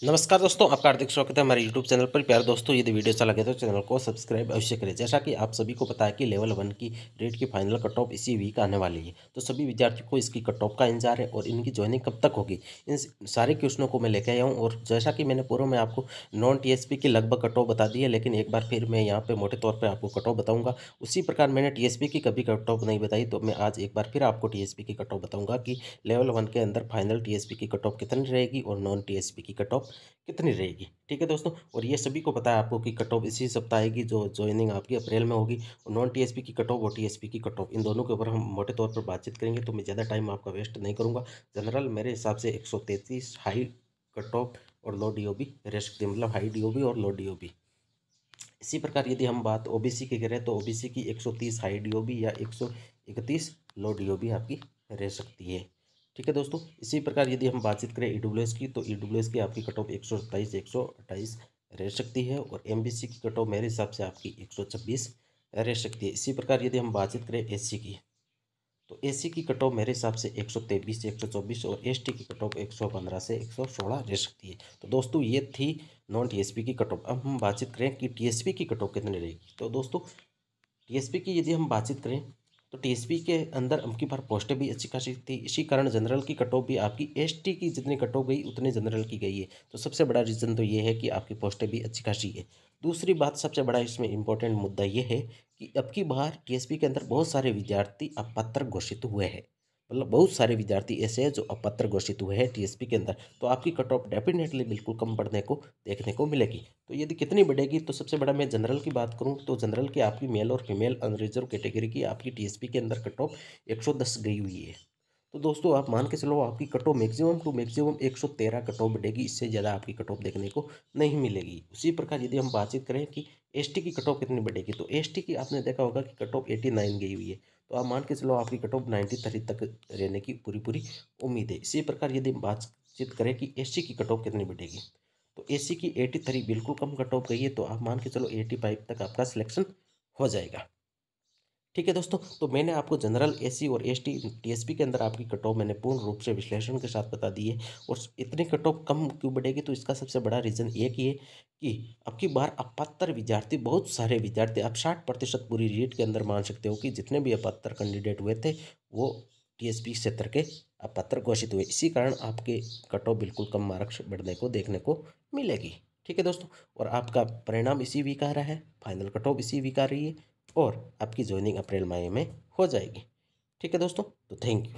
नमस्कार दोस्तों, आपका हार्दिक स्वागत है हमारे यूट्यूब चैनल पर। प्यारे दोस्तों, यदि वीडियो अच्छा लगे तो चैनल को सब्सक्राइब अवश्य करें। जैसा कि आप सभी को पता है कि लेवल 1 की रेट की फाइनल कट ऑफ इसी वीक आने वाली है, तो सभी विद्यार्थियों को इसकी कट ऑफ का इंतजार है और इनकी ज्वाइनिंग कब तक होगी, इन सारे क्वेश्चनों को मैं लेकर आया हूँ। और जैसा कि मैंने पूर्व में आपको नॉन टीएसपी की लगभग कट ऑफ बता दी है, लेकिन एक बार फिर मैं यहाँ पर मोटे तौर पर आपको कट ऑफ बताऊँगा। उसी प्रकार मैंने टीएसपी की कभी कट ऑफ नहीं बताई, तो मैं आज एक बार फिर आपको टीएसपी की कट ऑफ बताऊँगा कि लेवल 1 के अंदर फाइनल टीएसपी की कट ऑफ कितनी रहेगी और नॉन टीएसपी की कट ऑफ कितनी रहेगी। ठीक है दोस्तों, और ये सभी को पता है आपको कि कट ऑफ इसी सप्ताह आएगी, जो ज्वाइनिंग आपकी अप्रैल में होगी। और नॉन टीएसपी की कट ऑफ और टीएसपी की कट ऑफ, इन दोनों के ऊपर हम मोटे तौर पर बातचीत करेंगे, तो मैं ज़्यादा टाइम आपका वेस्ट नहीं करूँगा। जनरल मेरे हिसाब से 133 हाई कट ऑफ और लो डीओबी रह सकती है, मतलब हाई डीओबी और लो डीओबी। इसी प्रकार यदि हम बात ओबीसी की करें तो ओबीसी की 130 हाई डीओबी या 131 लो डीओबी आपकी रह सकती है। ठीक है दोस्तों, इसी प्रकार यदि हम बातचीत करें ईडब्ल्यूएस की, तो ईडब्ल्यूएस की आपकी कट ऑफ 127 रह सकती है। और एमबीसी की कट ऑफ मेरे हिसाब से आपकी 126 रह सकती है। इसी प्रकार यदि हम बातचीत करें एससी की, तो एससी की कट ऑफ मेरे हिसाब से 123 से 124 और एसटी की कट ऑफ 115 से 116 रह सकती है। तो दोस्तों, ये थी नॉन टीएसपी की कट ऑफ। अब हम बातचीत करें कि टीएसपी की कट ऑफ कितनी रहेगी। तो दोस्तों, टीएसपी की यदि हम बातचीत करें तो टीएसपी के अंदर अबकी बार पोस्टें भी अच्छी खासी थी। इसी कारण जनरल की कट ऑफ भी आपकी एसटी की जितनी कट ऑफ गई उतनी जनरल की गई है। तो सबसे बड़ा रीज़न तो ये है कि आपकी पोस्टें भी अच्छी खासी है। दूसरी बात, सबसे बड़ा इसमें इंपॉर्टेंट मुद्दा ये है कि अबकी बार टीएसपी के अंदर बहुत सारे विद्यार्थी अपात्र घोषित हुए हैं। मतलब बहुत सारे विद्यार्थी ऐसे हैं जो अपात्र घोषित हुए हैं टीएसपी के अंदर, तो आपकी कट ऑफ डेफिनेटली बिल्कुल कम बढ़ने को देखने को मिलेगी। तो यदि कितनी बढ़ेगी, तो सबसे बड़ा मैं जनरल की बात करूं तो जनरल की आपकी मेल और फीमेल अनरिजर्व कैटेगरी की आपकी टीएसपी के अंदर कट ऑफ 110 गई हुई है। तो दोस्तों, आप मान के चलो आपकी cut off maximum to maximum 113 cut off बढ़ेगी, इससे ज़्यादा आपकी कट ऑफ देखने को नहीं मिलेगी। उसी प्रकार यदि हम बातचीत करें कि एसटी की कट ऑफ कितनी बढ़ेगी, तो एसटी की आपने देखा होगा कि कट ऑफ 89 गई हुई है। तो आप मान के चलो आपकी कट ऑफ 93 तक रहने की पूरी पूरी उम्मीद है। इसी प्रकार यदि हम बातचीत करें कि एससी की कट ऑफ कितनी बढ़ेगी, तो एससी की 83 बिल्कुल कम कट ऑफ गई है, तो आप मान के चलो 85 तक आपका सिलेक्शन हो जाएगा। ठीक है दोस्तों, तो मैंने आपको जनरल एससी और एसटी टीएसपी के अंदर आपकी कट ऑफ मैंने पूर्ण रूप से विश्लेषण के साथ बता दी है। और इतनी कट ऑफ कम क्यों बढ़ेगी, तो इसका सबसे बड़ा रीज़न एक ही है कि अब की बार अपात्र विद्यार्थी, बहुत सारे विद्यार्थी, आप 60% पूरी रीट के अंदर मान सकते हो कि जितने भी अपात्र कैंडिडेट हुए थे वो टीएसपी क्षेत्र के अपात्र घोषित हुए। इसी कारण आपके कट ऑफ बिल्कुल कम मार्क्स बढ़ने को देखने को मिलेगी। ठीक है दोस्तों, और आपका परिणाम इसी वीक आ रहा है, फाइनल कट ऑफ इसी वीक आ रही है और आपकी ज्वाइनिंग अप्रैल मई में हो जाएगी। ठीक है दोस्तों, तो थैंक यू।